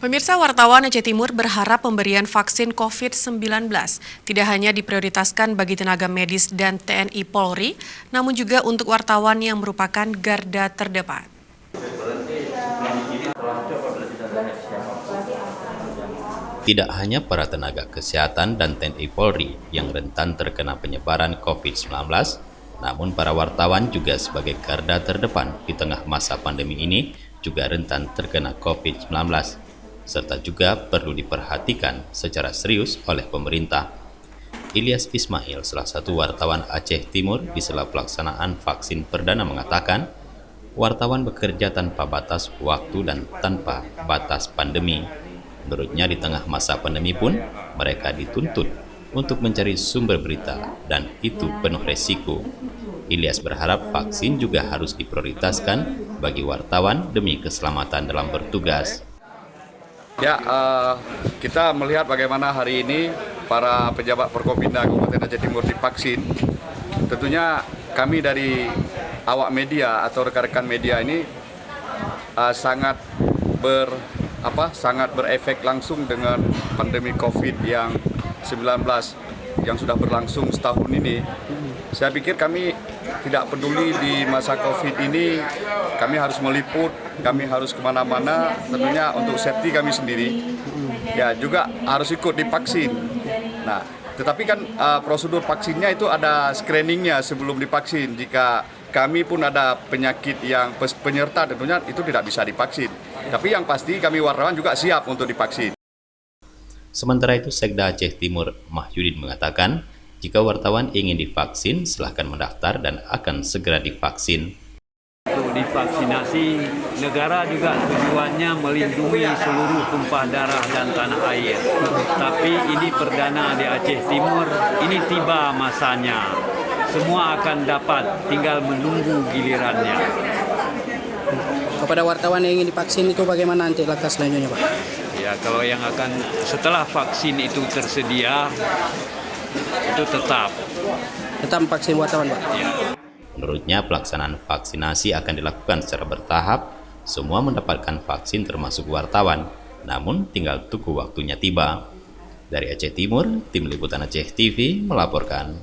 Pemirsa, wartawan Aceh Timur berharap pemberian vaksin COVID-19 tidak hanya diprioritaskan bagi tenaga medis dan TNI Polri, namun juga untuk wartawan yang merupakan garda terdepan. Tidak hanya para tenaga kesehatan dan TNI Polri yang rentan terkena penyebaran COVID-19, namun para wartawan juga sebagai garda terdepan di tengah masa pandemi ini juga rentan terkena COVID-19, serta juga perlu diperhatikan secara serius oleh pemerintah. Ilyas Ismail, salah satu wartawan Aceh Timur di sela pelaksanaan vaksin perdana mengatakan, wartawan bekerja tanpa batas waktu dan tanpa batas pandemi. Menurutnya di tengah masa pandemi pun mereka dituntut untuk mencari sumber berita dan itu penuh resiko. Ilyas berharap vaksin juga harus diprioritaskan bagi wartawan demi keselamatan dalam bertugas. Ya, kita melihat bagaimana hari ini para pejabat Forkopimda Kabupaten Aceh Timur divaksin. Tentunya kami dari awak media atau rekan-rekan media ini sangat berefek langsung dengan pandemi COVID-19 yang sudah berlangsung setahun ini. Saya pikir kami tidak peduli di masa COVID ini, kami harus meliput, kami harus kemana-mana, tentunya untuk safety kami sendiri. Ya juga harus ikut divaksin. Nah, tetapi kan prosedur vaksinnya itu ada screeningnya sebelum divaksin. Jika kami pun ada penyakit yang penyerta, tentunya itu tidak bisa divaksin. Tapi yang pasti kami wartawan juga siap untuk divaksin. Sementara itu, Sekda Aceh Timur Mahyudin mengatakan, jika wartawan ingin divaksin, silahkan mendaftar dan akan segera divaksin. Untuk divaksinasi, negara juga tujuannya melindungi seluruh tumpah darah dan tanah air. Tapi ini perdana di Aceh Timur, ini tiba masanya. Semua akan dapat, tinggal menunggu gilirannya. Kepada wartawan yang ingin divaksin itu bagaimana nanti langkah selanjutnya, Pak? Ya, kalau yang akan setelah vaksin itu tersedia, itu tetap vaksin wartawan, Pak? ya. Menurutnya, pelaksanaan vaksinasi akan dilakukan secara bertahap, semua mendapatkan vaksin termasuk wartawan, namun tinggal tunggu waktunya tiba. Dari Aceh Timur, Tim Liputan Aceh TV melaporkan.